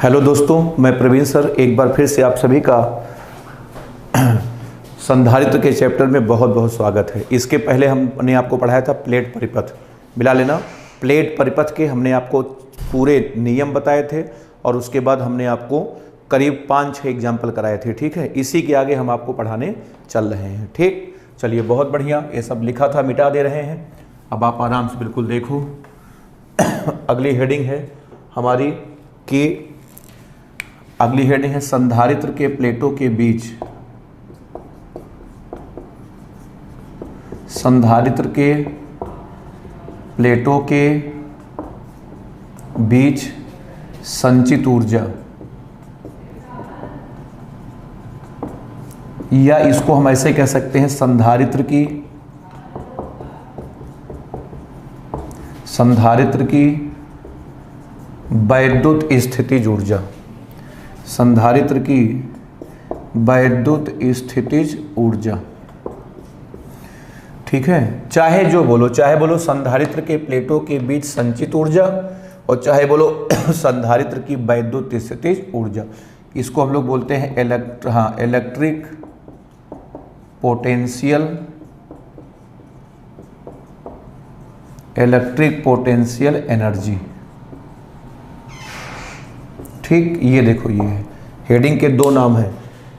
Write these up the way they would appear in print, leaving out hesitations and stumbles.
Hello दोस्तों, मैं Praveen sir एक बार फिर से आप सभी का संधारित्र के चैप्टर में बहुत बहुत स्वागत है। इसके पहले हमने आपको पढ़ाया था प्लेट परिपथ। मिला लेना, प्लेट परिपथ के हमने आपको पूरे नियम बताए थे और उसके बाद हमने आपको करीब 5-6 एग्जाम्पल कराए थे। ठीक है, इसी के आगे हम आपको पढ़ाने चल रहे हैं। ठीक, चलिए बहुत बढ़िया। ये सब लिखा था मिटा दे रहे हैं, अब आप आराम से बिल्कुल देखो। अगली हेडिंग है हमारी कि अगली हेडिंग है संधारित्र के प्लेटों के बीच, संधारित्र के प्लेटों के बीच संचित ऊर्जा, या इसको हम ऐसे कह सकते हैं संधारित्र की वैद्युत स्थितिज ऊर्जा, संधारित्र की वैद्युत स्थितिज ऊर्जा। ठीक है, चाहे जो बोलो, चाहे बोलो संधारित्र के प्लेटों के बीच संचित ऊर्जा और चाहे बोलो संधारित्र की वैद्युत स्थितिज ऊर्जा। इसको हम लोग बोलते हैं इलेक्ट्रिक पोटेंशियल एनर्जी। ठीक, ये देखो, ये है हेडिंग के दो नाम हैं।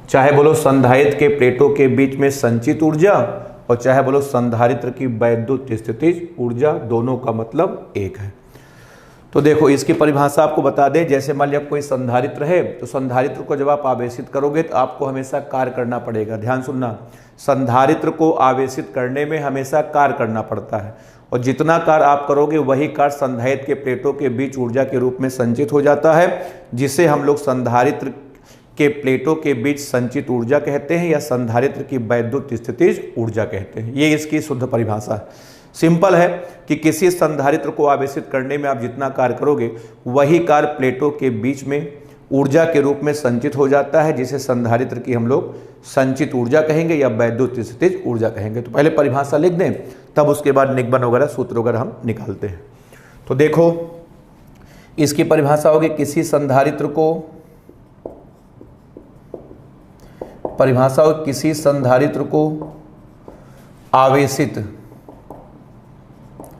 चाहे बोलो संधारित्र के प्लेटों के बीच में संचित ऊर्जा और चाहे बोलो संधारित्र की वैद्युत स्थितिज ऊर्जा, दोनों का मतलब एक है। तो देखो इसकी परिभाषा आपको बता दें। जैसे मान लिया कोई संधारित्र है, तो संधारित्र को जब आप आवेशित करोगे तो आपको हमेशा कार्य करना पड़ेगा। ध्यान सुनना, संधारित्र को आवेशित करने में हमेशा कार्य करना पड़ता है और जितना कार्य आप करोगे वही कार्य संधारित्र के प्लेटों के बीच ऊर्जा के रूप में संचित हो जाता है, जिसे हम लोग संधारित्र के प्लेटों के बीच संचित ऊर्जा कहते हैं या संधारित्र की वैद्युत स्थितिज ऊर्जा कहते हैं। ये इसकी शुद्ध परिभाषा है। सिंपल है कि किसी संधारित्र को आवेशित करने में आप जितना कार्य करोगे वही कार्य प्लेटों के बीच में ऊर्जा के रूप में संचित हो जाता है, जिसे संधारित्र की हम लोग संचित ऊर्जा कहेंगे या वैद्युत स्थितिज ऊर्जा कहेंगे। तो पहले परिभाषा लिख दें, तब उसके बाद निगमन वगैरह सूत्र वगैरह हम निकालते हैं। तो देखो इसकी परिभाषा होगी, किसी संधारित्र को परिभाषा हो किसी संधारित्र को आवेशित,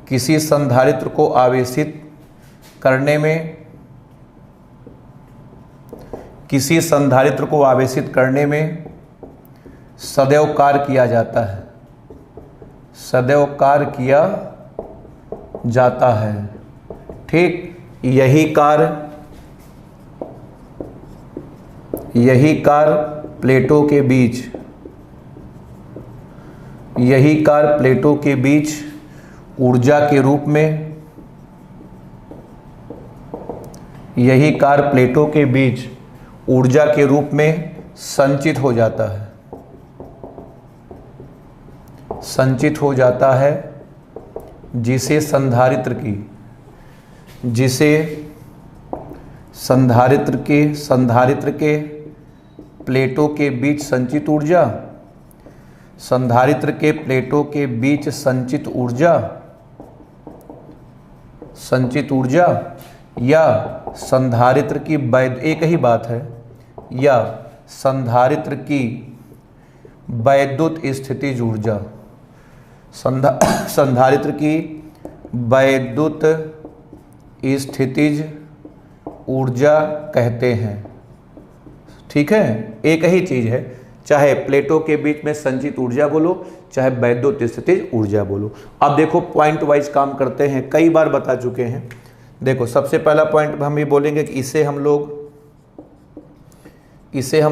किसी संधारित्र को आवेशित करने में, किसी संधारित्र को आवेशित करने में सदैव कार्य किया जाता है, सदैव कार्य किया जाता है। ठीक, यही कार्य प्लेटों के बीच, यही कार्य प्लेटों के बीच ऊर्जा के रूप में, यही कार्य प्लेटों के बीच ऊर्जा के रूप में संचित हो जाता है, संचित हो जाता है, जिसे संधारित्र के प्लेटों के बीच संचित ऊर्जा, संधारित्र के प्लेटों के बीच संचित ऊर्जा या संधारित्र की एक ही बात है, या संधारित्र की वैद्युत स्थितिज ऊर्जा, संधारित्र की वैद्युत स्थितिज ऊर्जा कहते हैं। ठीक है, एक ही चीज है, चाहे प्लेटों के बीच में संचित ऊर्जा बोलो चाहे वैद्युत स्थितिज ऊर्जा बोलो। अब देखो पॉइंट वाइज काम करते हैं, कई बार बता चुके हैं। देखो सबसे पहला पॉइंट हम ये बोलेंगे कि इसे हम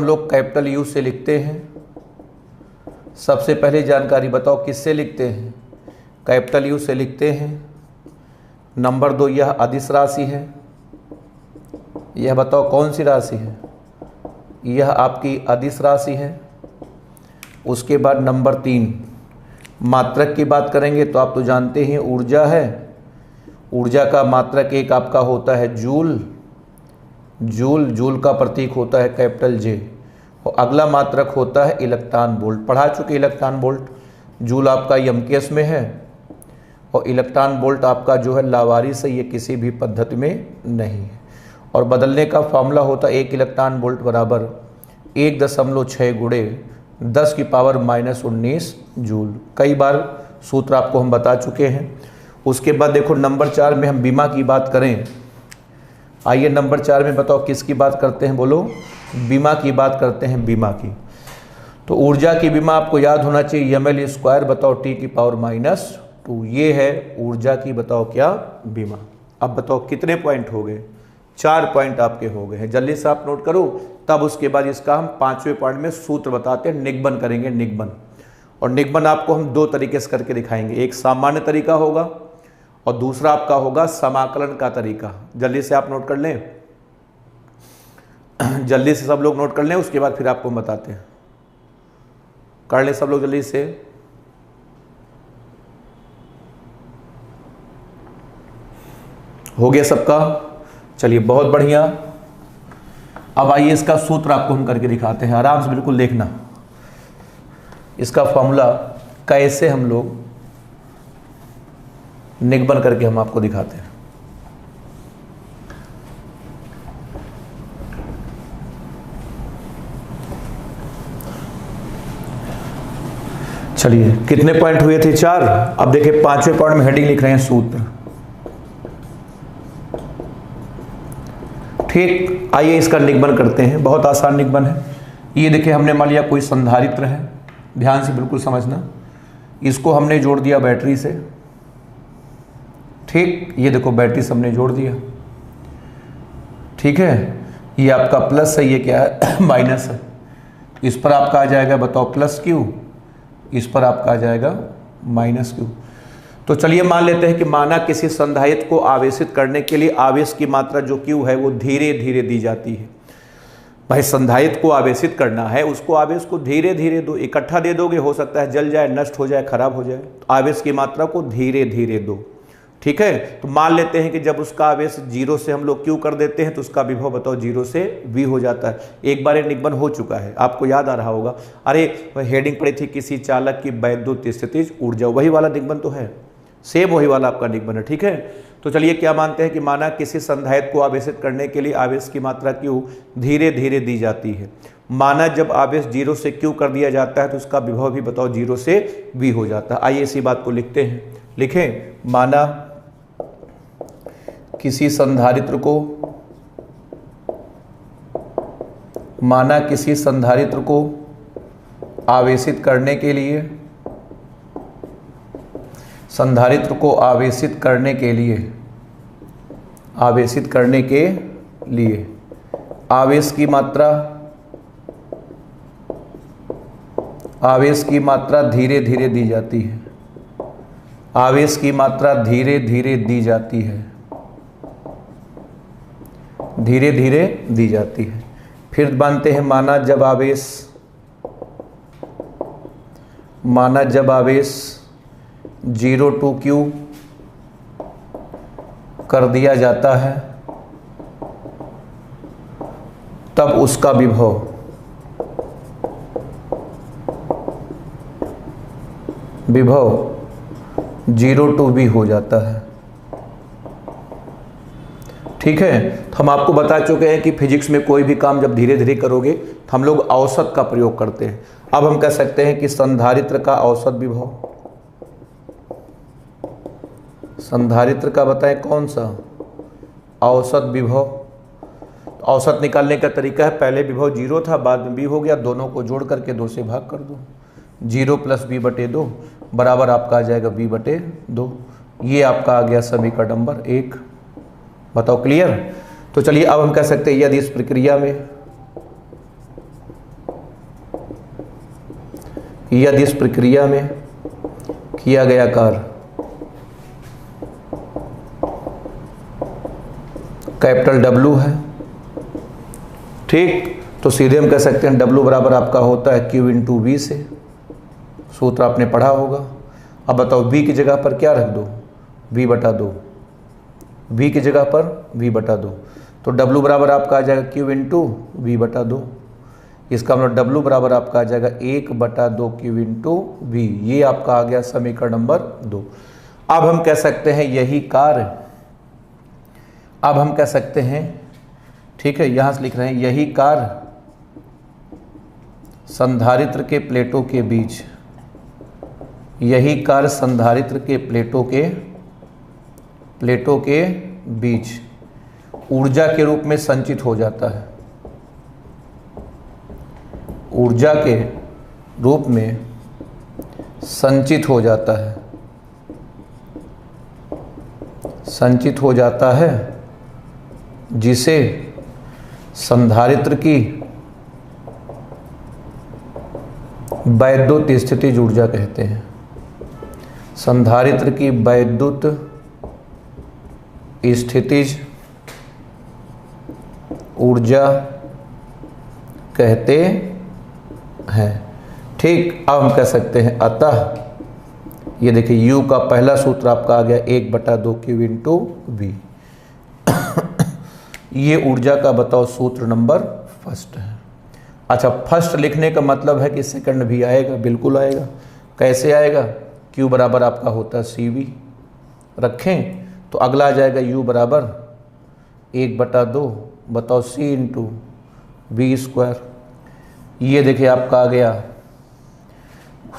लोग कैपिटल यू से लिखते हैं। सबसे पहले जानकारी बताओ किससे लिखते हैं? कैपिटल यू से लिखते हैं। नंबर 2, यह अदिश राशि है। यह बताओ कौन सी राशि है? यह आपकी अदिश राशि है। उसके बाद नंबर 3, मात्रक की बात करेंगे तो आप तो जानते हैं ऊर्जा है। ऊर्जा का मात्रक एक आपका होता है जूल, जूल का प्रतीक होता है कैपिटल जे। और अगला मात्रक होता है इलेक्ट्रॉन वोल्ट। पढ़ा चुके इलेक्ट्रॉन वोल्ट। जूल आपका यमकेश में है और इलेक्ट्रॉन वोल्ट आपका जो है लावारिस है, ये किसी भी पद्धति में नहीं है। और बदलने का फॉर्मूला होता है 1 इलेक्ट्रॉन वोल्ट बराबर 1.6 गुणे 10⁻⁻19 जूल। कई बार सूत्र आपको हम बता चुके हैं। उसके बाद देखो नंबर 4 में हम बीमा की बात करें। आइए नंबर 4 में बताओ किसकी बात करते हैं, बोलो बीमा की बात करते हैं, बीमा की। तो ऊर्जा की बीमा आपको याद होना चाहिए ml², बताओ T⁻²। ये है ऊर्जा की बताओ क्या बीमा। अब बताओ कितने पॉइंट हो गए, 4 पॉइंट आपके हो गए हैं। जल्दी से आप नोट करो, तब उसके बाद इसका हम 5वें पॉइंट में सूत्र बताते हैं, निगमन करेंगे, निगमन। और निगमन आपको हम 2 तरीके से करके दिखाएंगे, एक सामान्य तरीका होगा और दूसरा आपका होगा समाकलन का तरीका। जल्दी से आप नोट कर लें, जल्दी से सब लोग नोट कर लें, उसके बाद फिर आपको हम बताते हैं। कर लें सब लोग जल्दी से। हो गया सबका, चलिए बहुत बढ़िया। अब आइए इसका सूत्र आपको हम करके दिखाते हैं, आराम से बिल्कुल देखना। इसका फॉर्मूला कैसे हम लोग निगमन करके हम आपको दिखाते हैं। चलिए कितने पॉइंट हुए थे, 4। अब देखिए 5वें पॉइंट में हेडिंग लिख रहे हैं सूत्र। ठीक, आइए इसका निगमन करते हैं, बहुत आसान निगमन है। ये देखिए हमने मान लिया कोई संधारित्र है, ध्यान से बिल्कुल समझना, इसको हमने जोड़ दिया बैटरी से। ठीक, ये देखो बैटरी से हमने जोड़ दिया, ठीक है। ये आपका प्लस है, ये क्या है माइनस है। इस पर आपका आ जाएगा बताओ प्लस क्यू, इस पर आपका आ जाएगा माइनस क्यू। तो चलिए मान लेते हैं कि माना किसी संधारित्र को आवेशित करने के लिए आवेश की मात्रा जो क्यू है वो धीरे धीरे दी जाती है। भाई संधारित्र को आवेशित करना है, उसको आवेश को धीरे धीरे दो, इकट्ठा दे दोगे हो सकता है जल जाए, नष्ट हो जाए, खराब हो जाए। तो आवेश की मात्रा को धीरे धीरे दो, ठीक है। तो मान लेते हैं कि जब उसका आवेश 0 से हम लोग क्यू कर देते हैं तो उसका विभव बताओ 0 से v हो जाता है। एक बार ये निगमन हो चुका है, आपको याद आ रहा होगा। अरे हेडिंग पड़ी थी किसी चालक की वैद्युत स्थितिज ऊर्जा, वही वाला निगमन तो है, सेम वही वाला आपका निगमन है, ठीक है। तो चलिए क्या मानते हैं कि माना किसी संधारित्र को आवेशित करने के लिए आवेश की मात्रा क्यू धीरे धीरे दी जाती है। माना जब आवेश 0 से क्यू कर दिया जाता है तो उसका विभव भी बताओ 0 से v हो जाता है। आइए इसी बात को लिखते हैं, लिखें। माना किसी संधारित्र को आवेशित करने के लिए आवेश की मात्रा धीरे धीरे दी जाती है। आवेश की मात्रा धीरे धीरे दी जाती है, धीरे धीरे दी जाती है। फिर मानते हैं माना जब आवेश 0 to Q कर दिया जाता है तब उसका विभव 0 to V हो जाता है, ठीक है। तो हम आपको बता चुके हैं कि फिजिक्स में कोई भी काम जब धीरे धीरे करोगे तो हम लोग औसत का प्रयोग करते हैं। अब हम कह सकते हैं कि संधारित्र का औसत विभव, संधारित्र का बताएं कौन सा औसत विभव। औसत निकालने का तरीका है, पहले विभव 0 था, बाद में v हो गया, दोनों को जोड़ करके 2 से भाग कर दो। 0 + v/2 बराबर आपका आ जाएगा v/2। ये आपका आ गया समीकरण नंबर 1। बताओ क्लियर। तो चलिए अब हम कह सकते हैं यदि इस प्रक्रिया में किया गया कार्य कैपिटल W है, ठीक, तो सीधे हम कह सकते हैं W बराबर आपका होता है Q × V से। सूत्र आपने पढ़ा होगा। अब बताओ V की जगह पर क्या रख दो, v/2। V की जगह पर v/2, तो W बराबर आपका आ जाएगा Q × v/2। इसका मतलब W बराबर आपका आ जाएगा 1/2 Q × V। ये आपका आ गया समीकरण नंबर 2। अब हम कह सकते हैं यही कार्य, अब हम कह सकते हैं ठीक है, यहां से लिख रहे हैं यही कार्य संधारित्र के प्लेटों के बीच, यही कार्य संधारित्र के प्लेटों के बीच ऊर्जा के रूप में संचित हो जाता है, ऊर्जा के रूप में संचित हो जाता है, संचित हो जाता है, जिसे संधारित्र की वैद्युत स्थितिज ऊर्जा कहते हैं। संधारित्र की वैद्युत स्थितिज ऊर्जा कहते हैं। ठीक, अब हम कह सकते हैं अतः ये देखिए U का पहला सूत्र आपका आ गया 1/2 Q इंटू V। ये ऊर्जा का बताओ सूत्र नंबर फर्स्ट है। अच्छा, फर्स्ट लिखने का मतलब है कि सेकंड भी आएगा, बिल्कुल आएगा। कैसे आएगा? Q बराबर आपका होता है CV, रखें तो अगला आ जाएगा U बराबर 1/2 बताओ C इंटू V²। ये देखिए आपका आ गया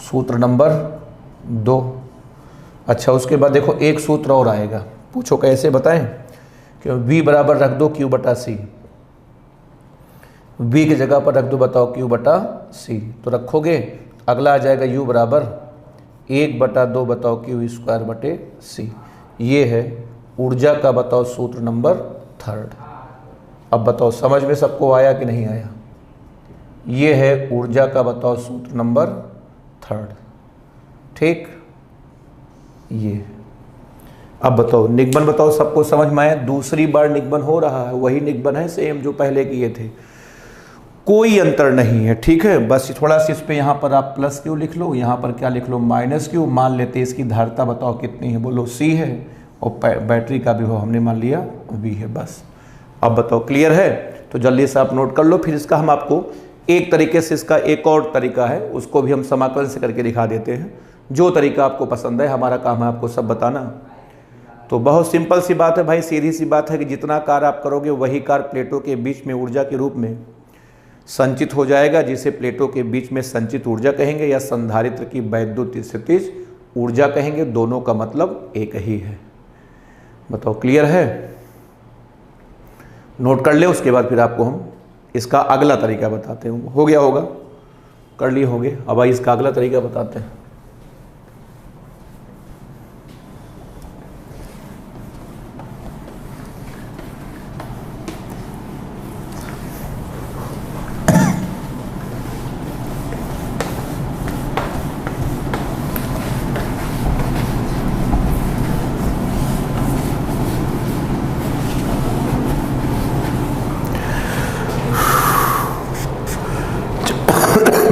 सूत्र नंबर 2। अच्छा, उसके बाद देखो एक सूत्र और आएगा, पूछो कैसे बताएं? कि V बराबर रख दो Q/C, V की जगह पर रख दो बताओ Q/C, तो रखोगे अगला आ जाएगा U बराबर 1/2 बताओ Q²/C। ये है ऊर्जा का बताओ सूत्र नंबर 3। अब बताओ समझ में सबको आया कि नहीं आया? ये है ऊर्जा का बताओ सूत्र नंबर 3। ठीक, ये अब बताओ निगमन बताओ सबको समझ में आया? दूसरी बार निगमन हो रहा है, वही निगमन है सेम जो पहले किए थे, कोई अंतर नहीं है। ठीक है, बस थोड़ा सा इस पे यहाँ पर आप +Q लिख लो, यहाँ पर क्या लिख लो -Q। मान लेते हैं इसकी धारिता बताओ कितनी है, बोलो C है, और बैटरी का विभव हमने मान लिया V है। बस अब बताओ क्लियर है? तो जल्दी से आप नोट कर लो। फिर इसका हम आपको एक तरीके से, इसका एक और तरीका है, उसको भी हम समाकलन से करके दिखा देते हैं। जो तरीका आपको पसंद है, हमारा काम है आपको सब बताना। तो बहुत सिंपल सी बात है भाई, सीधी सी बात है कि जितना कार्य आप करोगे वही कार्य प्लेटों के बीच में ऊर्जा के रूप में संचित हो जाएगा, जिसे प्लेटों के बीच में संचित ऊर्जा कहेंगे या संधारित्र की वैद्युत स्थितिज ऊर्जा कहेंगे। दोनों का मतलब एक ही है। बताओ क्लियर है? नोट कर ले, उसके बाद फिर आपको हम इसका अगला तरीका बताते हैं। हो गया होगा, कर लिए होंगे। अब भाई इसका अगला तरीका बताते हैं।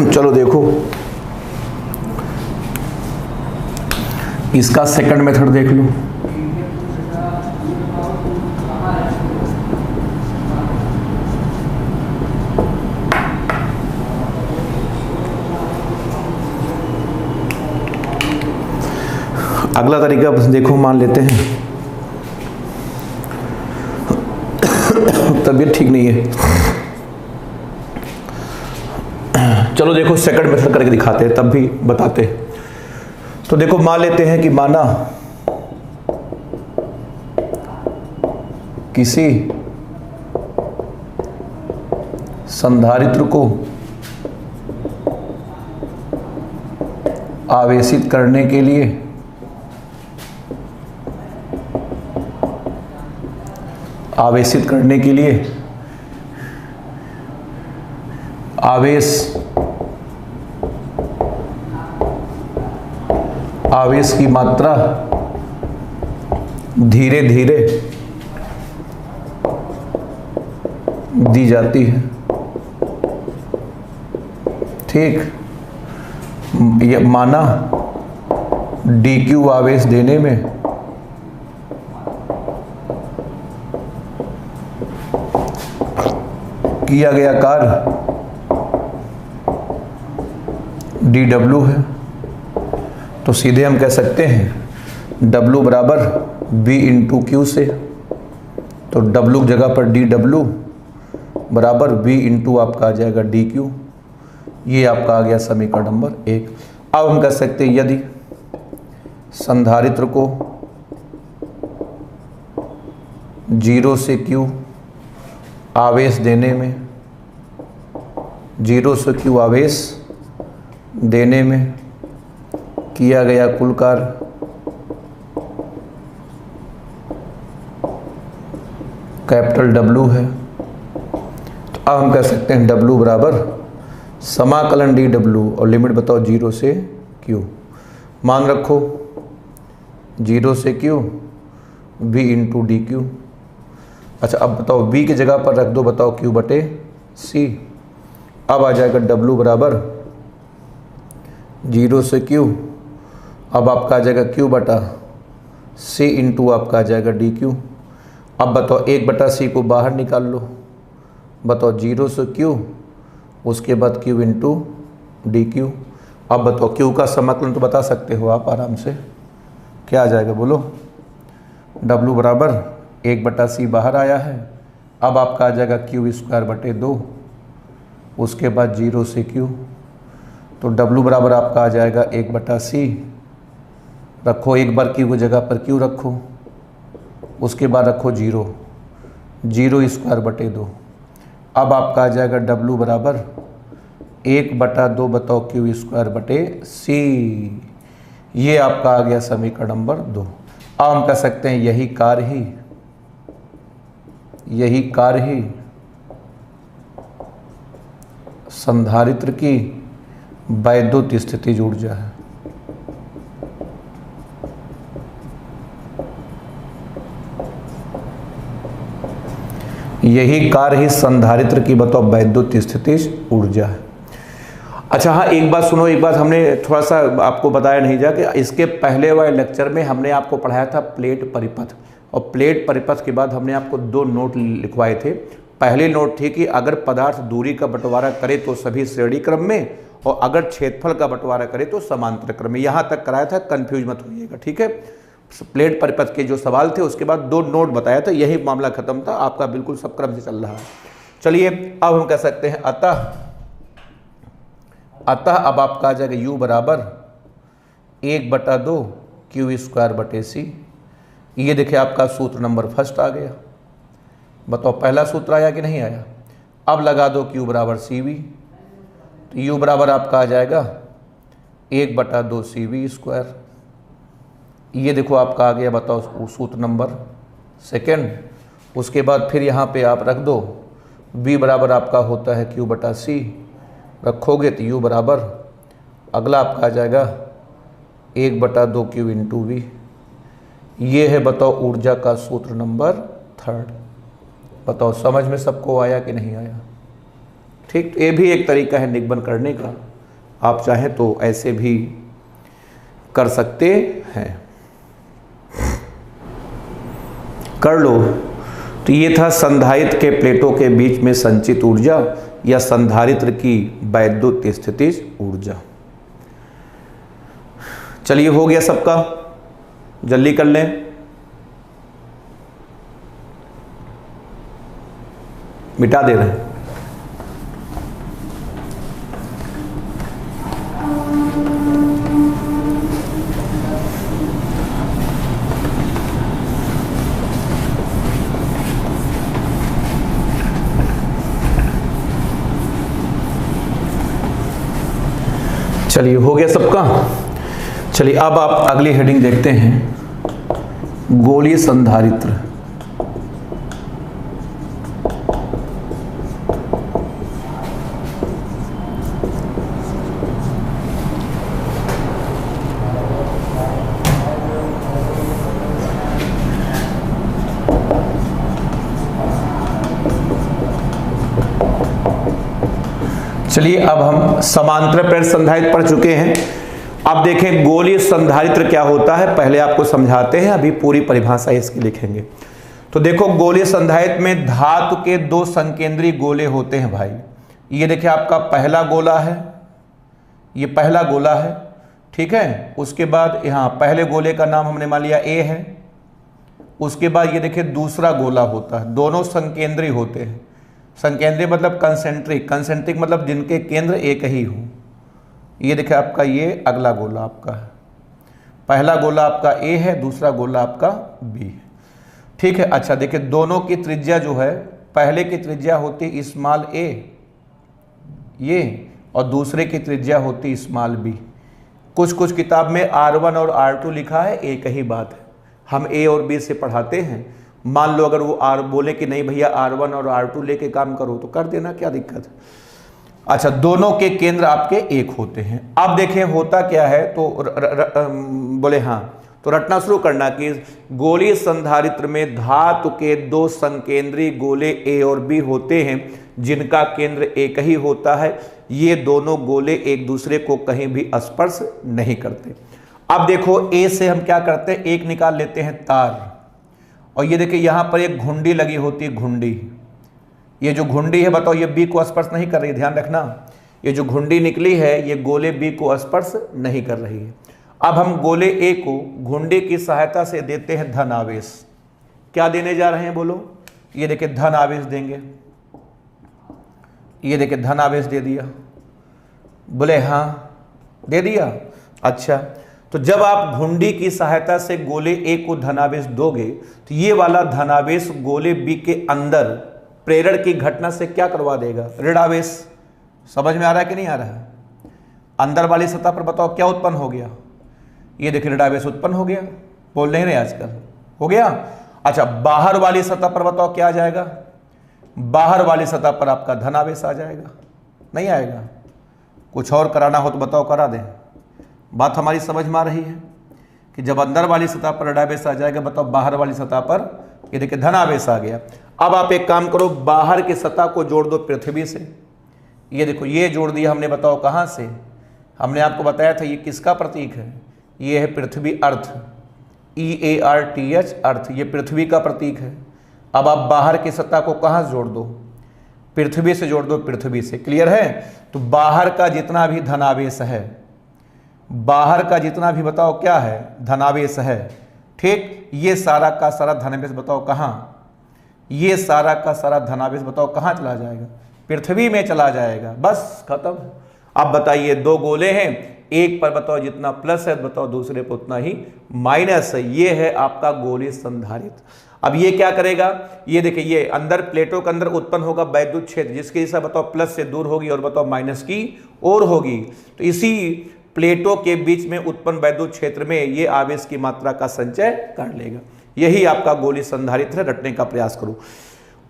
चलो देखो, इसका सेकंड मेथड देख लो। अगला तरीका बस देखो, मान लेते हैं तबीयत ठीक नहीं है, चलो देखो सेकंड मेथड करके दिखाते हैं, तब भी बताते हैं। तो देखो मान लेते हैं कि माना किसी संधारित्र को आवेशित करने के लिए आवेश की मात्रा धीरे धीरे दी जाती है। ठीक, ये माना dq आवेश देने में किया गया कार्य dw है, तो सीधे हम कह सकते हैं W बराबर V इंटू Q से। तो W की जगह पर dW बराबर V इंटू आपका आ जाएगा डी क्यू। ये आपका आ गया समीकरण नंबर 1। अब हम कह सकते हैं यदि संधारित्र को 0 से Q आवेश देने में 0 से Q आवेश देने में किया गया कुल कार्य कैपिटल W है, तो अब हम कह सकते हैं W बराबर समाकलन dW और लिमिट बताओ 0 से Q। मान रखो 0 से Q V into D Q. अच्छा अब बताओ V की जगह पर रख दो, बताओ Q बटे C। अब आ जाएगा W बराबर 0 से Q, अब आपका आ जाएगा Q बटा C इंटू आपका आ जाएगा डी क्यू। अब बताओ 1 बटा C को बाहर निकाल लो, बताओ 0 से Q, उसके बाद Q इंटू डी क्यू। अब बताओ Q का समाकलन तो बता सकते हो आप आराम से, क्या आ जाएगा बोलो। W बराबर 1 बटा C बाहर आया है, अब आपका आ जाएगा Q स्क्वायर बटे 2, उसके बाद 0 से Q, तो W बराबर आपका आ जाएगा 1 बटा C। रखो एक बार Q की जगह पर Q रखो, उसके बाद रखो 0 स्क्वायर बटे 2। अब आपका आ जाएगा W बराबर 1 बटा 2 बताओ Q स्क्वायर बटे C। ये आपका आ गया समीकरण नंबर 2। अब हम कह सकते हैं यही कार्य ही संधारित्र की वैद्युत स्थितिज ऊर्जा है। यही कार्य ही संधारित्र की बताओ वैद्युत स्थितिज ऊर्जा है। अच्छा हाँ, एक बात सुनो, एक बात हमने थोड़ा सा आपको बताया नहीं जा कि इसके पहले वाले लेक्चर में हमने आपको पढ़ाया था प्लेट परिपथ, और प्लेट परिपथ के बाद हमने आपको 2 नोट लिखवाए थे। पहली नोट थी कि अगर पदार्थ दूरी का बंटवारा करे तो सभी श्रेणी क्रम में, और अगर क्षेत्रफल का बंटवारा करे तो समांतर क्रम में। यहाँ तक कराया था, कंफ्यूज मत होइएगा, ठीक है। प्लेट परिपथ के जो सवाल थे उसके बाद 2 नोट बताया था, यही मामला खत्म था आपका, बिल्कुल सब क्रम से चल रहा है। चलिए अब हम कह सकते हैं अतः अब आपका आ जाएगा U बराबर 1 बटा 2 Q स्क्वायर बटे C। ये देखिए आपका सूत्र नंबर फर्स्ट आ गया। बताओ पहला सूत्र आया कि नहीं आया। अब लगा दो Q बराबर CV, तो U बराबर आपका आ जाएगा 1 बटा 2 CV स्क्वायर। ये देखो आपका आ गया, बताओ सूत्र नंबर सेकेंड। उसके बाद फिर यहाँ पे आप रख दो V बराबर आपका होता है Q बटा C, रखोगे तो U बराबर अगला आपका आ जाएगा 1 बटा 2 Q इंटू V। ये है बताओ ऊर्जा का सूत्र नंबर 3। बताओ समझ में सबको आया कि नहीं आया। ठीक, ये भी एक तरीका है निगमन करने का, आप चाहें तो ऐसे भी कर सकते हैं, कर लो। तो ये था संधारित्र के प्लेटों के बीच में संचित ऊर्जा या संधारित्र की वैद्युत स्थितिज ऊर्जा। चलिए हो गया सबका, जल्दी कर लें। मिटा दे रहे हैं। चलिए हो गया सबका। चलिए अब आप अगली हेडिंग देखते हैं, गोलीय संधारित्र। चलिए अब हम समांतर प्रेरित संधारित्र पढ़ चुके हैं। अब देखें गोलीय संधारित्र क्या होता है, पहले आपको समझाते हैं, अभी पूरी परिभाषा इसकी लिखेंगे। तो देखो गोलीय संधारित्र में धातु के 2 संकेंद्रीय गोले होते हैं भाई। ये देखिए आपका पहला गोला है, ये पहला गोला है, ठीक है। उसके बाद यहाँ पहले गोले का नाम हमने मान लिया A है। उसके बाद ये देखिए दूसरा गोला होता है, दोनों संकेंद्रीय होते हैं। संकेंद्रीय मतलब कंसेंट्रिक, कंसेंट्रिक मतलब जिनके केंद्र एक ही हो। ये देखिए आपका ये अगला गोला आपका है, पहला गोला आपका ए है, दूसरा गोला आपका बी है। ठीक है, अच्छा देखिए दोनों की त्रिज्या जो है, पहले की त्रिज्या होती स्मॉल ए ये, और दूसरे की त्रिज्या होती स्मॉल बी। कुछ कुछ किताब में R1 और R2 लिखा है, एक ही बात है। हम ए और बी से पढ़ाते हैं, मान लो अगर वो बोले कि नहीं भैया R1 और R2 लेके काम करो तो कर देना, क्या दिक्कत है। अच्छा, दोनों के केंद्र आपके एक होते हैं। अब देखें होता क्या है, तो बोले हाँ, तो रटना शुरू करना कि गोलीय संधारित्र में धातु के दो संकेंद्री गोले ए और बी होते हैं जिनका केंद्र एक ही होता है। ये दोनों गोले एक दूसरे को कहीं भी स्पर्श नहीं करते। अब देखो ए से हम क्या करते हैं, एक निकाल लेते हैं तार, और ये देखिए यहां पर एक घुंडी लगी होती है, घुंडी। ये जो घुंडी है बताओ, ये बी को स्पर्श नहीं कर रही है, ध्यान रखना। ये जो घुंडी निकली है ये गोले बी को स्पर्श नहीं कर रही है। अब हम गोले ए को घुंडी की सहायता से देते हैं धन आवेश। क्या देने जा रहे हैं बोलो, ये देखिए धन आवेश देंगे। ये देखिए धन आवेश दे दिया, बोले हाँ दे दिया। अच्छा, तो जब आप घुंडी की सहायता से गोले ए को धनावेश दोगे तो ये वाला धनावेश गोले बी के अंदर प्रेरण की घटना से क्या करवा देगा, ऋणावेश। समझ में आ रहा है कि नहीं आ रहा है। अंदर वाली सतह पर बताओ क्या उत्पन्न हो गया, ये देखिए ऋणावेश उत्पन्न हो गया। बोल नहीं रहे आजकल, हो गया। अच्छा, बाहर वाली सतह पर बताओ क्या आ जाएगा, बाहर वाली सतह पर आपका धनावेश आ जाएगा, नहीं आएगा। कुछ और कराना हो तो बताओ करा दें। बात हमारी समझ में आ रही है कि जब अंदर वाली सतह पर ऋणावेश आ जाएगा, बताओ बाहर वाली सतह पर ये देखिए धनावेश आ गया। अब आप एक काम करो, बाहर की सतह को जोड़ दो पृथ्वी से। ये देखो ये जोड़ दिया हमने, बताओ कहाँ से, हमने आपको बताया था ये किसका प्रतीक है, ये है पृथ्वी अर्थ, EARTH अर्थ, ये पृथ्वी का प्रतीक है। अब आप बाहर की सतह को कहाँ जोड़ दो, पृथ्वी से जोड़ दो, पृथ्वी से। क्लियर है। तो बाहर का जितना भी धनावेश है, बाहर का जितना भी बताओ क्या है, धनावेश है। ठीक, ये सारा का सारा धनावेश बताओ कहाँ, ये सारा का सारा धनावेश बताओ कहाँ चला जाएगा, पृथ्वी में चला जाएगा। बस खत्म। अब बताइए दो गोले हैं, एक पर बताओ जितना प्लस है बताओ दूसरे पर उतना ही माइनस है। ये है आपका गोलीय संधारित्र। अब ये क्या करेगा, ये देखिए ये अंदर प्लेटों के अंदर उत्पन्न होगा वैद्युत क्षेत्र, जिसकी दिशा बताओ प्लस से दूर होगी और बताओ माइनस की ओर होगी। तो इसी प्लेटों के बीच में उत्पन्न वैद्युत क्षेत्र में ये आवेश की मात्रा का संचय कर लेगा। यही आपका गोलीय संधारित्र है। रटने का प्रयास करो।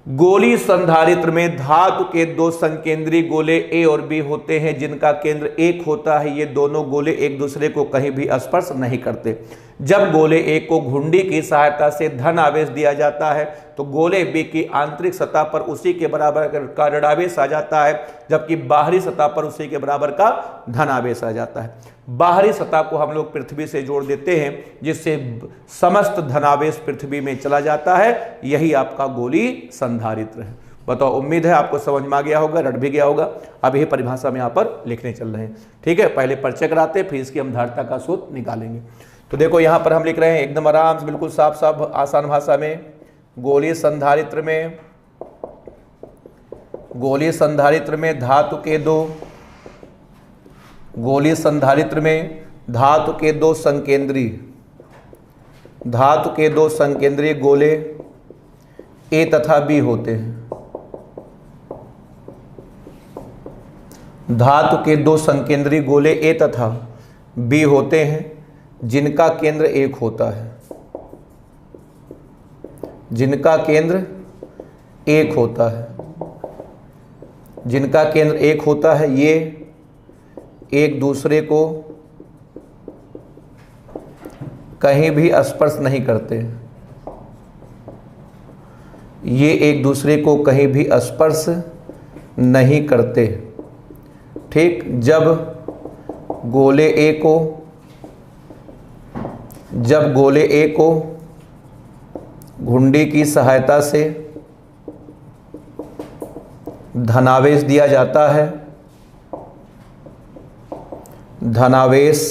गोलीय संधारित्र में धातु के दो संकेंद्री गोले ए और बी होते हैं जिनका केंद्र एक होता है। ये दोनों गोले एक दूसरे को कहीं भी स्पर्श नहीं करते। जब गोले ए को घुंडी की सहायता से धन आवेश दिया जाता है तो गोले बी की आंतरिक सतह पर उसी के बराबर का ऋणावेश आ जाता है, जबकि बाहरी सतह पर उसी के बराबर का धन आवेश आ जाता है। बाहरी सतह को हम लोग पृथ्वी से जोड़ देते हैं जिससे समस्त धनावेश पृथ्वी में चला जाता है। यही आपका गोलीय संधारित्र है। बताओ, उम्मीद है आपको समझ में आ गया होगा, रट भी गया होगा। अब यही परिभाषा में यहाँ पर लिखने चल रहे हैं। ठीक है, पहले परिचय कराते हैं, फिर इसकी हम धारिता का सूत्र निकालेंगे। तो देखो यहाँ पर हम लिख रहे हैं एकदम आराम से, बिल्कुल साफ साफ आसान भाषा में। गोलीय संधारित्र में धातु के दो, गोलीय संधारित्र में धातु के दो संकेंद्रीय गोले ए तथा बी होते हैं। धातु के दो संकेंद्रीय गोले ए तथा बी होते हैं जिनका केंद्र एक होता है, जिनका केंद्र एक होता है, जिनका केंद्र एक होता है। ये एक दूसरे को कहीं भी स्पर्श नहीं करते, ये एक दूसरे को कहीं भी स्पर्श नहीं करते। ठीक, जब गोले ए को घुंडी की सहायता से धनावेश दिया जाता है, धनावेश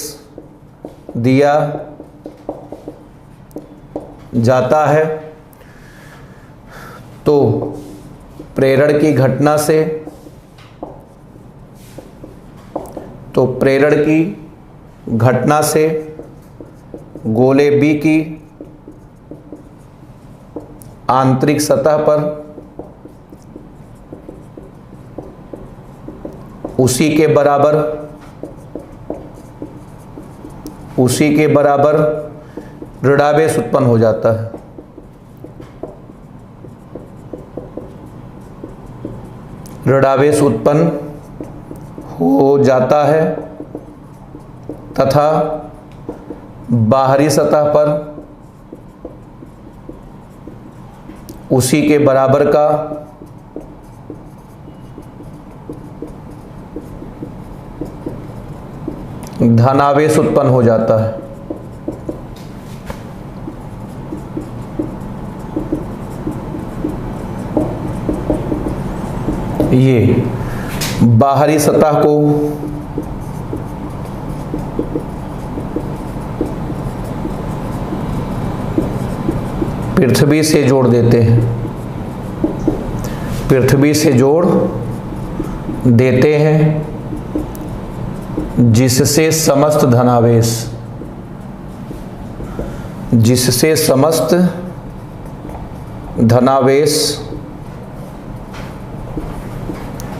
दिया जाता है तो प्रेरण की घटना से, तो प्रेरण की घटना से गोले B की आंतरिक सतह पर उसी के बराबर ऋणावेश उत्पन्न हो जाता है। ऋणावेश उत्पन्न हो जाता है तथा बाहरी सतह पर उसी के बराबर का धनावेश उत्पन्न हो जाता है। ये बाहरी सतह को पृथ्वी से जोड़ देते हैं, पृथ्वी से जोड़ देते हैं, जिससे समस्त धनावेश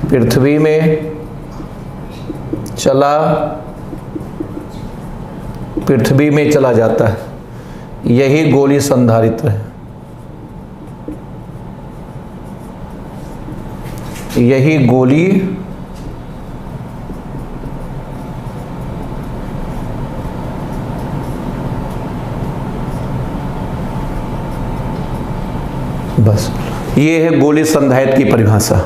पृथ्वी में चला जाता है। यही गोलीय संधारित्र है। यही गोलीय बस ये है गोलीय संधारित्र की परिभाषा।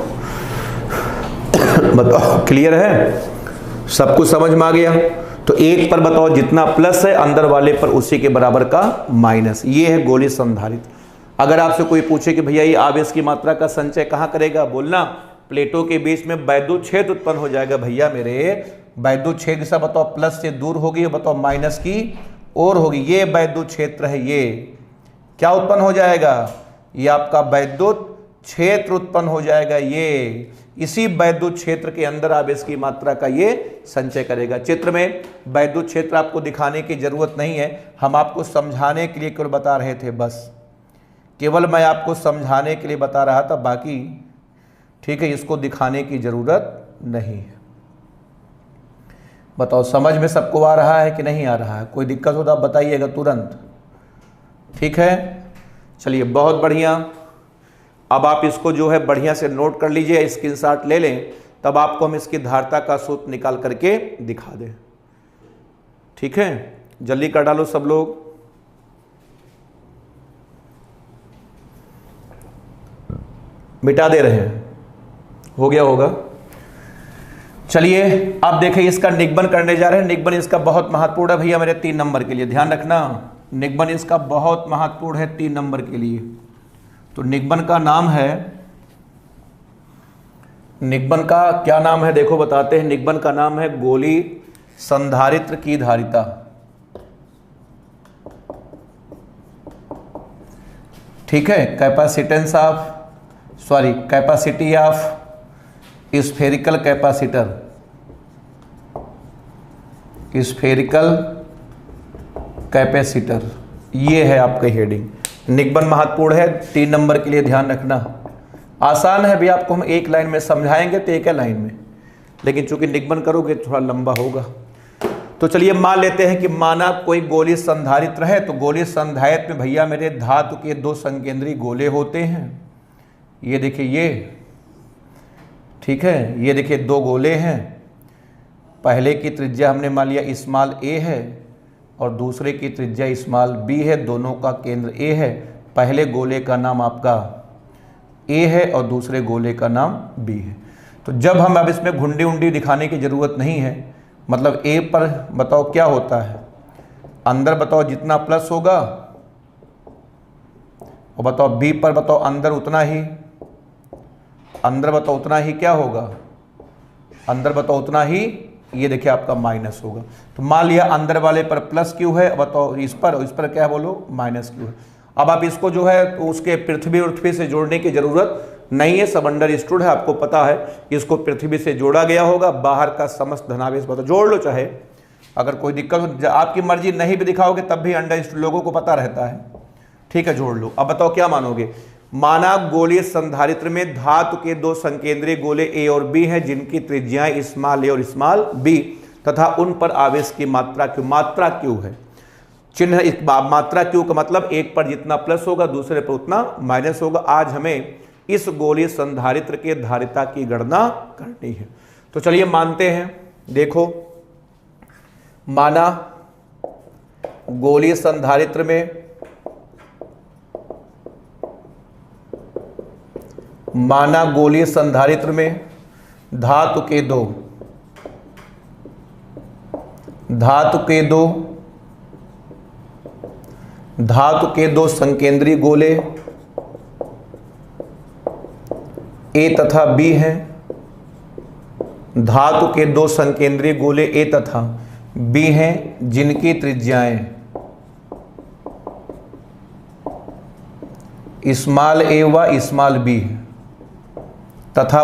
बताओ क्लियर है? सब कुछ समझ में आ गया? तो एक पर बताओ जितना प्लस है अंदर वाले पर उसी के बराबर का माइनस, ये है गोलीय संधारित्र। अगर आपसे कोई पूछे कि भैया ये आवेश की मात्रा का संचय कहाँ करेगा, बोलना प्लेटों के बीच में वैद्युत क्षेत्र उत्पन्न हो जाएगा। भैया मेरे वैद्युत क्षेत्र से बताओ प्लस से दूर होगी, बताओ माइनस की ओर होगी। ये वैद्युत क्षेत्र है, ये क्या उत्पन्न हो जाएगा? ये आपका वैद्युत क्षेत्र उत्पन्न हो जाएगा। ये इसी वैद्युत क्षेत्र के अंदर आवेश की मात्रा का ये संचय करेगा। चित्र में वैद्युत क्षेत्र आपको दिखाने की जरूरत नहीं है, हम आपको समझाने के लिए केवल बता रहे थे, बस केवल मैं आपको समझाने के लिए बता रहा था, बाकी ठीक है इसको दिखाने की जरूरत नहीं है। बताओ समझ में सबको आ रहा है कि नहीं आ रहा है? कोई दिक्कत हो तो आप बताइएगा तुरंत। ठीक है, चलिए बहुत बढ़िया। अब आप इसको जो है बढ़िया से नोट कर लीजिए, स्क्रीनशॉट ले लें, तब आपको हम इसकी धारता का सूत्र निकाल करके दिखा दें। ठीक है, जल्दी कर डालो सब लोग। मिटा दे रहे हैं, हो गया होगा। चलिए अब देखें इसका निगमन करने जा रहे हैं। निगमन इसका बहुत महत्वपूर्ण है भैया मेरे 3 नंबर के लिए, ध्यान रखना। निगमन इसका बहुत महत्वपूर्ण है 3 नंबर के लिए। तो निगमन का नाम है, निगमन का क्या नाम है देखो बताते हैं। निगमन का नाम है गोलीय संधारित्र की धारिता। ठीक है, capacity of spherical capacitor, spherical capacitor, ये है आपका हेडिंग। निगमन महत्वपूर्ण है 3 नंबर के लिए, ध्यान रखना। आसान है भी, आपको हम एक लाइन में समझाएंगे तो एक लाइन में, लेकिन चूंकि निगमन करोगे थोड़ा लंबा होगा। तो चलिए मान लेते हैं कि माना कोई गोलीय संधारित्र है। तो गोलीय संधारित्र में भैया मेरे धातु के 2 संकेंद्रीय गोले होते हैं। ये देखिए ये, ठीक है, ये देखिए 2 गोले हैं। पहले की त्रिज्या हमने मान लिया स्मॉल a है और दूसरे की त्रिज्या स्मॉल b है। दोनों का केंद्र a है। पहले गोले का नाम आपका a है और दूसरे गोले का नाम b है। तो जब हम अब इसमें घुंडी उंडी दिखाने की ज़रूरत नहीं है, मतलब a पर बताओ क्या होता है, अंदर बताओ जितना प्लस होगा, और बताओ b पर बताओ अंदर उतना ही, अंदर बताओ उतना ही क्या होगा, अंदर बताओ उतना ही, ये देखिए आपका माइनस होगा। तो मान लिया अंदर वाले पर प्लस क्यू है, बताओ इस पर क्या बोलो माइनस क्यू है। अब आप इसको जो है तो उसके पृथ्वी से जोड़ने की जरूरत नहीं है, सब अंडरस्टूड है, आपको पता है इसको पृथ्वी से जोड़ा गया होगा, बाहर का समस्त धनावेश बता, जोड़ लो चाहे, अगर कोई दिक्कत हो आपकी मर्जी, नहीं भी दिखाओगे तब भी अंडरस्टूड, लोगों को पता रहता है, ठीक है, जोड़ लो। अब बताओ क्या मानोगे। माना गोलीय संधारित्र में धातु के दो संकेंद्रीय गोले ए और बी हैं जिनकी त्रिज्याएं स्मॉल ए और स्मॉल बी तथा उन पर आवेश की मात्रा क्यू, मात्रा क्यू है, चिन्ह मात्रा क्यू का मतलब एक पर जितना प्लस होगा दूसरे पर उतना माइनस होगा। आज हमें इस गोलीय संधारित्र के धारिता की गणना करनी है, तो चलिए मानते हैं। देखो, माना गोलीय संधारित्र में धातु के दो संकेंद्रीय गोले ए तथा बी हैं, धातु के दो संकेंद्रीय गोले ए तथा बी हैं जिनकी त्रिज्याएं स्मॉल ए व स्मॉल बी है तथा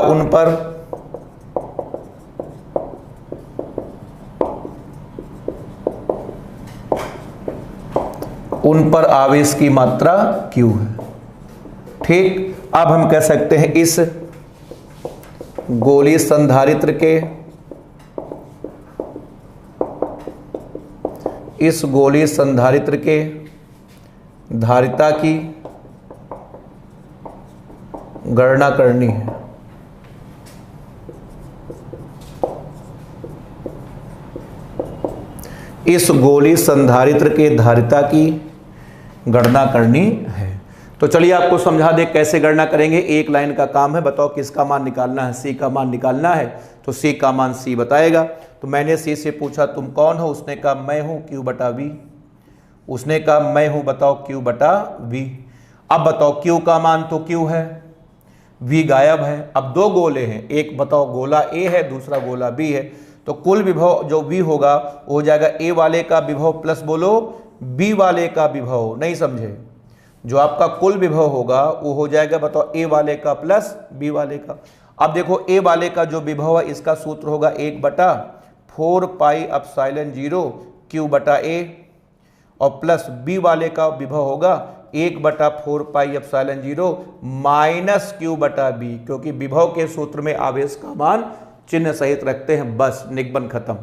उन पर आवेश की मात्रा क्यू है। ठीक, अब हम कह सकते हैं इस गोलीय संधारित्र के धारिता की गणना करनी है। इस गोलीय संधारित्र के धारिता की गणना करनी है। तो चलिए आपको समझा दे कैसे गणना करेंगे। एक लाइन का काम है, बताओ किसका मान निकालना है, सी का मान निकालना है, तो सी का मान सी बताएगा। तो मैंने सी से पूछा तुम कौन हो, उसने कहा मैं हूं क्यू बटा वी, उसने कहा मैं हूं बताओ क्यू बटा वी। अब बताओ क्यू का मान तो क्यू है, वी गायब है। अब दो गोले हैं, एक बताओ गोला ए है, दूसरा गोला बी है, तो कुल विभव जो वी होगा वो हो जाएगा ए वाले का विभव प्लस बोलो बी वाले का विभव। नहीं समझे, जो आपका कुल विभव होगा वो हो जाएगा बताओ ए वाले का प्लस बी वाले का। अब देखो ए वाले का जो विभव है इसका सूत्र होगा 1/4 पाई एप्सिलॉन 0 क्यू बटा ए, और प्लस बी वाले का विभव होगा 1/4 पाई एप्सिलॉन 0 माइनस क्यू बटा बी, क्योंकि विभव के सूत्र में आवेश का मान चिन्ह सहित रखते हैं। बस निगमन खत्म,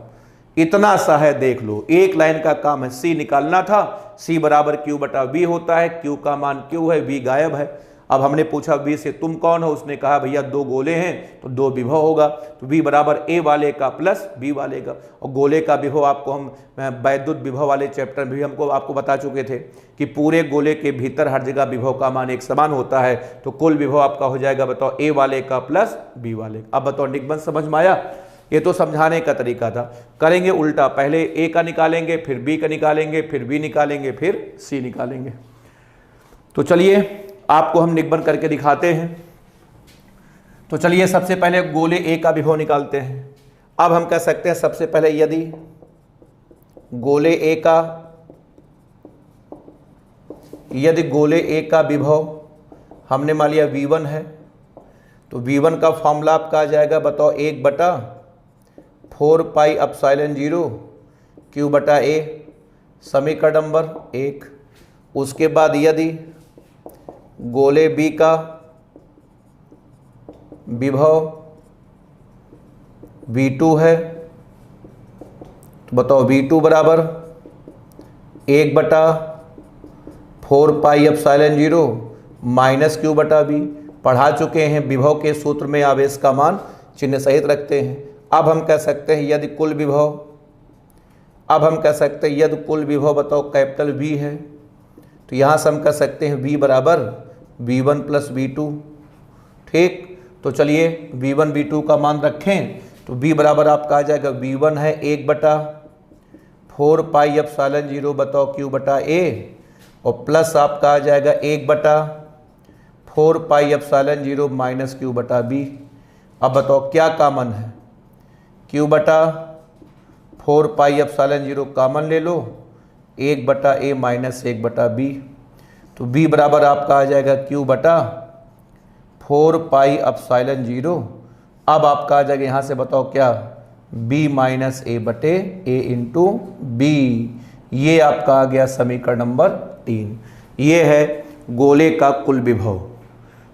इतना सा है, देख लो। एक लाइन का काम है, सी निकालना था, सी बराबर क्यू बटा वी होता है, क्यू का मान क्यू है, वी गायब है। अब हमने पूछा वी से तुम कौन हो, उसने कहा भैया दो गोले हैं तो दो विभव होगा, तो वी बराबर ए वाले का प्लस बी वाले का। और गोले का विभव आपको हम वैद्युत विभव वाले चैप्टर में भी आपको बता चुके थे कि पूरे गोले के भीतर हर जगह विभव का मान एक समान होता है, तो कुल विभव आपका हो जाएगा बताओ ए वाले का प्लस बी वाले का। अब बताओ निगमन समझ में आया। ये तो समझाने का तरीका था, करेंगे उल्टा, पहले ए का निकालेंगे, फिर बी का निकालेंगे, फिर बी निकालेंगे, फिर सी निकालेंगे। तो चलिए आपको हम निगमन करके दिखाते हैं। तो चलिए सबसे पहले गोले ए का विभव निकालते हैं। अब हम कह सकते हैं सबसे पहले यदि गोले ए का विभव हमने मान लिया V1 है, तो V1 का फॉर्मूला आपका आ जाएगा बताओ 1/4 पाई एप्सिलॉन 0 क्यू बटा ए, समीकरण नंबर 1। उसके बाद यदि गोले बी का विभव V2 है, तो बताओ V2 बराबर 1/4 पाई एप्सिलॉन 0 माइनस क्यू बटा बी। पढ़ा चुके हैं, विभव के सूत्र में आवेश का मान चिन्ह सहित रखते हैं। अब हम कह सकते हैं यदि कुल विभव बताओ कैपिटल V है, तो यहाँ से हम कह सकते हैं V बराबर V1 प्लस V2। ठीक, तो चलिए V1 V2 का मान रखें, तो V बराबर आपका आ जाएगा V1 है 1/4 पाई एप्सिलॉन 0 बताओ क्यू बटा ए, और प्लस आपका आ जाएगा 1/4 पाई एप्सिलॉन 0 माइनस क्यू बटा बी। अब बताओ क्या कॉमन है, क्यू बटा 4 पाई एप्सिलॉन 0 कॉमन ले लो, 1/a माइनस 1/b, तो b बराबर आपका आ जाएगा क्यू बटा 4 पाई एप्सिलॉन 0। अब आपका आ जाएगा यहाँ से बताओ क्या, b माइनस ए बटे ए इंटू बी। ये आपका आ गया समीकरण नंबर 3। ये है गोले का कुल विभव।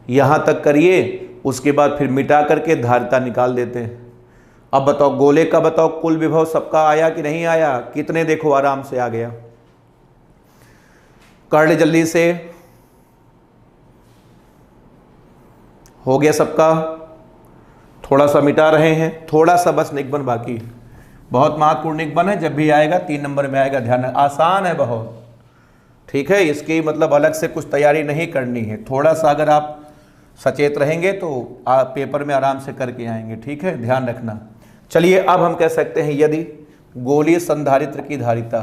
यहाँ तक करिए, उसके बाद फिर मिटा करके धारिता निकाल देते हैं। अब बताओ गोले का बताओ कुल विभव सबका आया कि नहीं आया, कितने देखो आराम से आ गया। कर ले जल्दी से, हो गया सबका। थोड़ा सा मिटा रहे हैं, थोड़ा सा बस निगमन बाकी है। बहुत महत्वपूर्ण निगमन है, जब भी आएगा 3 नंबर में आएगा, ध्यान। आसान है बहुत, ठीक है। इसकी मतलब अलग से कुछ तैयारी नहीं करनी है। थोड़ा सा अगर आप सचेत रहेंगे तो आप पेपर में आराम से करके आएंगे, ठीक है, ध्यान रखना। चलिए अब हम कह सकते हैं यदि गोलीय संधारित्र की धारिता,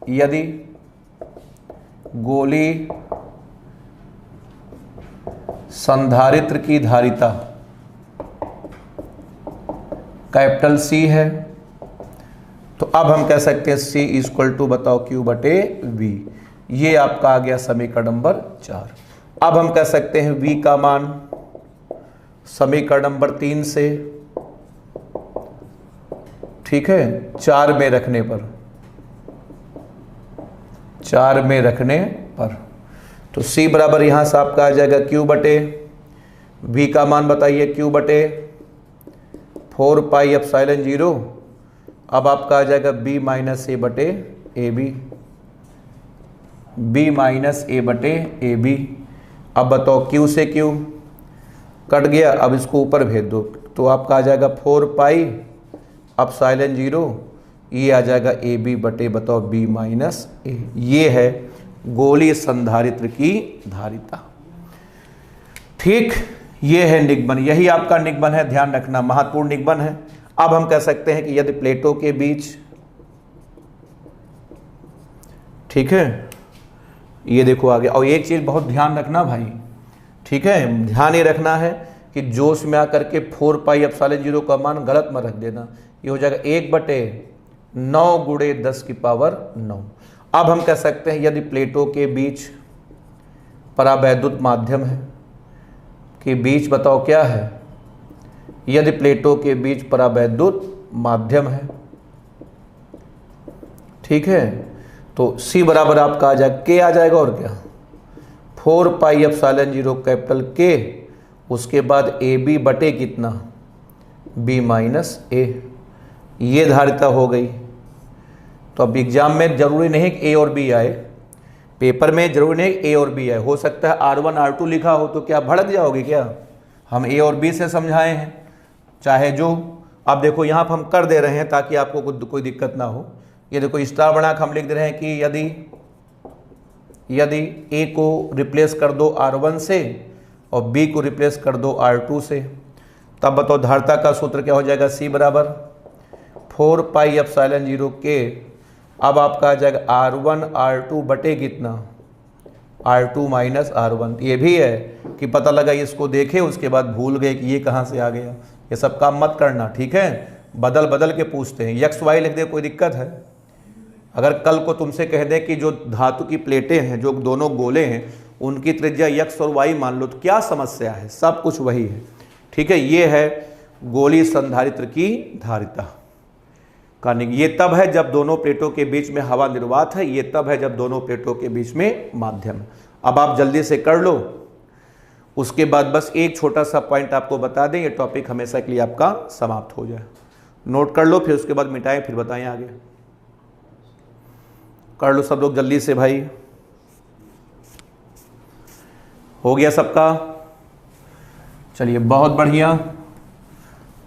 यदि गोलीय संधारित्र की धारिता कैपिटल C है, तो अब हम कह सकते हैं C इक्वल टू बताओ Q बटे V। ये आपका आ गया समीकरण नंबर 4। अब हम कह सकते हैं V का मान समीकरण नंबर 3 से, ठीक है, 4 में रखने पर, 4 में रखने पर, तो C बराबर यहाँ से आपका आ जाएगा Q बटे V का मान बताइए, Q बटे 4 पाई एप्सिलॉन 0। अब आपका आ जाएगा B माइनस ए बटे ए बी, B माइनस ए बटे ए बी। अब बताओ Q से Q कट गया, अब इसको ऊपर भेज दो, तो आपका आ जाएगा 4 पाई एप्सिलॉन 0। ये आ जाएगा ए बी बटे बताओ B माइनस ए। ये है गोलीय संधारित्र की धारिता, ठीक। ये है निगमन, यही आपका निगमन है, ध्यान रखना, महत्वपूर्ण निगमन है। अब हम कह सकते हैं कि यदि प्लेटों के बीच, ठीक है, ये देखो आगे। और एक चीज बहुत ध्यान रखना भाई, ठीक है, ध्यान ये रखना है कि जोश में आकर के 4 पाई एप्सिलॉन 0 का मान गलत मत रख देना। ये हो जाएगा 1 बटे 9 गुणे 10 की पावर 9। अब हम कह सकते हैं यदि प्लेटों के बीच परावैद्युत माध्यम है, के बीच बताओ क्या है, यदि प्लेटों के बीच परावैद्युत माध्यम है, ठीक है, तो C बराबर आपका आ जाएगा, K आ जाएगा और क्या, 4 पाई एप्सिलॉन 0 कैपिटल K, उसके बाद ए बी बटे कितना, B माइनस ए। ये धारिता हो गई। तो अब एग्जाम में जरूरी नहीं कि A और B आए, पेपर में जरूरी नहीं A और B आए, हो सकता है R1 R2 लिखा हो, तो क्या भड़क जाओगे क्या। हम A और B से समझाए हैं, चाहे जो। अब देखो यहाँ पर हम कर दे रहे हैं ताकि आपको कोई दिक्कत ना हो। ये देखो स्टार बना के हम लिख दे रहे हैं कि यदि A को रिप्लेस कर दो R1 से और B को रिप्लेस कर दो R2 से, तब बताओ धारिता का सूत्र क्या हो जाएगा, C बराबर 4 पाई एप्सिलॉन 0 K। अब आपका आ जाएगा R1 R2 बटे कितना, R2 माइनस R1। ये भी है कि पता लगा इसको देखे उसके बाद भूल गए कि ये कहाँ से आ गया। ये सब काम मत करना, ठीक है, बदल बदल के पूछते हैं। एक्स वाई लिख दे, कोई दिक्कत है। अगर कल को तुमसे कह दे कि जो धातु की प्लेटें हैं, जो दोनों गोले हैं, उनकी त्रिज्या एक्स और वाई मान लो, तो क्या समस्या है, सब कुछ वही है, ठीक है। ये है गोलीय संधारित्र की धारिता का। ये तब है जब दोनों प्लेटों के बीच में हवा निर्वात है, ये तब है जब दोनों प्लेटों के बीच में माध्यम है। अब आप जल्दी से कर लो, उसके बाद बस एक छोटा सा पॉइंट आपको बता दें, ये टॉपिक हमेशा के लिए आपका समाप्त हो जाए। नोट कर लो, फिर उसके बाद मिटाएं, फिर बताएं आगे। कर लो सब लोग जल्दी से भाई। हो गया सबका, चलिए बहुत बढ़िया।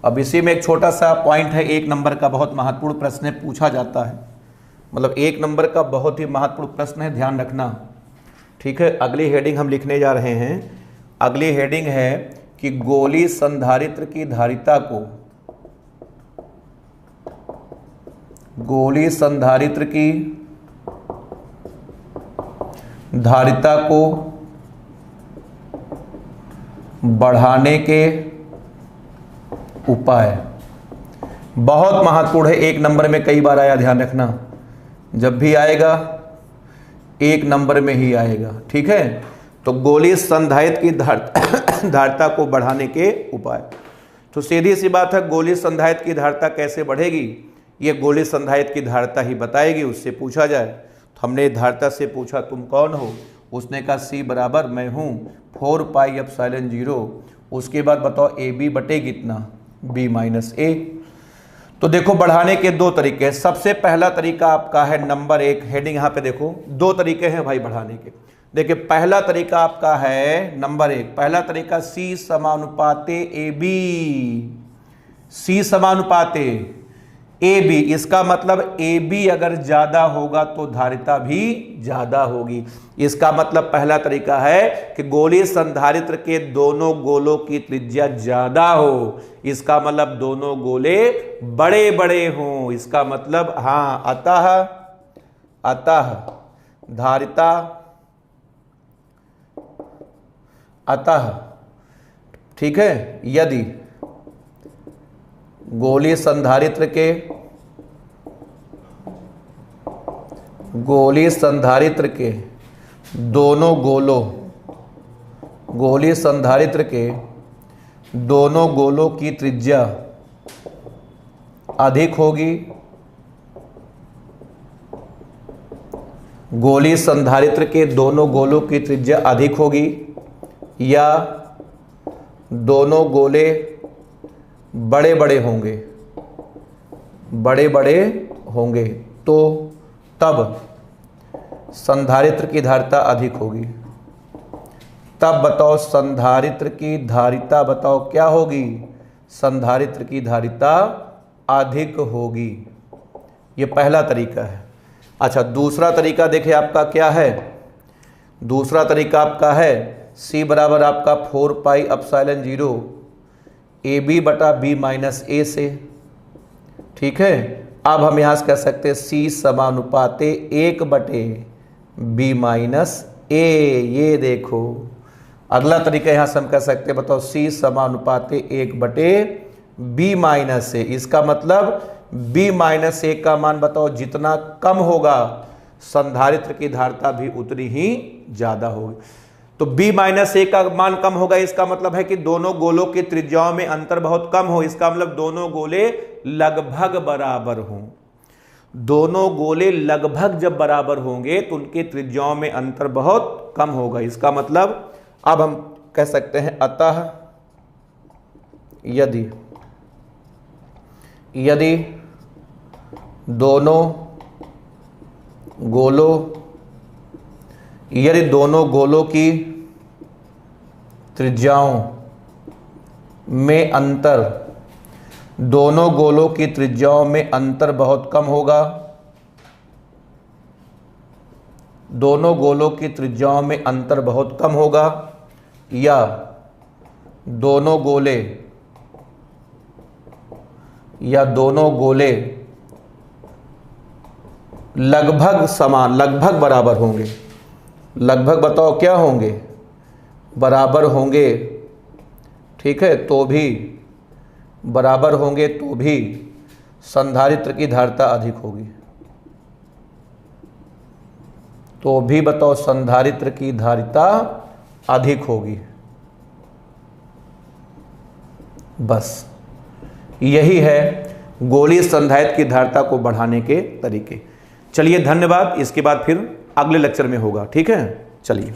अब इसी में एक छोटा सा पॉइंट है, 1 नंबर का बहुत महत्वपूर्ण प्रश्न पूछा जाता है, मतलब 1 नंबर का बहुत ही महत्वपूर्ण प्रश्न है, ध्यान रखना, ठीक है। अगली हेडिंग हम लिखने जा रहे हैं। अगली हेडिंग है कि गोलीय संधारित्र की धारिता को, गोलीय संधारित्र की धारिता को बढ़ाने के उपाय। बहुत महत्वपूर्ण है, 1 नंबर में कई बार आया, ध्यान रखना, जब भी आएगा 1 नंबर में ही आएगा, ठीक है। तो गोलीय संधारित्र की धारिता को बढ़ाने के उपाय। तो सीधी सी बात है, गोलीय संधारित्र की धारिता कैसे बढ़ेगी, ये गोलीय संधारित्र की धारिता ही बताएगी, उससे पूछा जाए। तो हमने धारिता से पूछा तुम कौन हो, उसने कहा C बराबर मैं हूँ 4 पाई एप्सिलॉन 0। उसके बाद बताओ AB बटे कितना, B माइनस A। तो देखो बढ़ाने के दो तरीके हैं। सबसे पहला तरीका आपका है नंबर 1, हेडिंग यहाँ पे देखो, दो तरीके हैं भाई बढ़ाने के। देखिए पहला तरीका आपका है नंबर 1, पहला तरीका C समानुपाते AB, C समानुपाते AB। इसका मतलब AB अगर ज्यादा होगा तो धारिता भी ज्यादा होगी। इसका मतलब पहला तरीका है कि गोलीय संधारित्र के दोनों गोलों की त्रिज्या ज्यादा हो। इसका मतलब दोनों गोले बड़े बड़े हों। इसका मतलब हाँ, अतः धारिता, अतः ठीक है, यदि गोलीय संधारित्र के दोनों गोलों, गोलीय संधारित्र के दोनों गोलों की त्रिज्या अधिक होगी, गोलीय संधारित्र के दोनों गोलों की त्रिज्या अधिक होगी, या दोनों गोले बड़े बड़े होंगे, तो तब संधारित्र की धारिता अधिक होगी। तब बताओ संधारित्र की धारिता बताओ क्या होगी, संधारित्र की धारिता अधिक होगी। ये पहला तरीका है। अच्छा दूसरा तरीका देखिए आपका क्या है, दूसरा तरीका आपका है C बराबर आपका 4 पाई एप्सिलॉन 0 AB बटा B माइनस A से। ठीक है, अब हम यहाँ से कह सकते हैं C समानुपाते 1 बटे B माइनस A। ये देखो अगला तरीका यहाँ से हम कह सकते हैं, बताओ C समानुपाते 1 बटे B माइनस A। इसका मतलब B माइनस A का मान बताओ जितना कम होगा संधारित्र की धारिता भी उतनी ही ज्यादा होगी। तो B माइनस A का मान कम होगा, इसका मतलब है कि दोनों गोलों की त्रिज्याओं में अंतर बहुत कम हो। इसका मतलब दोनों गोले लगभग बराबर हों। दोनों गोले लगभग जब बराबर होंगे तो उनके त्रिज्याओं में अंतर बहुत कम होगा। इसका मतलब अब हम कह सकते हैं अतः यदि दोनों गोलों की त्रिज्याओं में अंतर, दोनों गोलों की त्रिज्याओं में अंतर बहुत कम होगा, दोनों गोलों की त्रिज्याओं में अंतर बहुत कम होगा, या दोनों गोले लगभग समान, लगभग बराबर होंगे। लगभग बताओ क्या होंगे, बराबर होंगे। ठीक है, तो भी बराबर होंगे तो भी संधारित्र की धारिता अधिक होगी। तो भी बताओ संधारित्र की धारिता अधिक होगी। बस यही है गोलीय संधारित्र की धारिता को बढ़ाने के तरीके। चलिए धन्यवाद, इसके बाद फिर अगले लेक्चर में होगा। ठीक है, चलिए।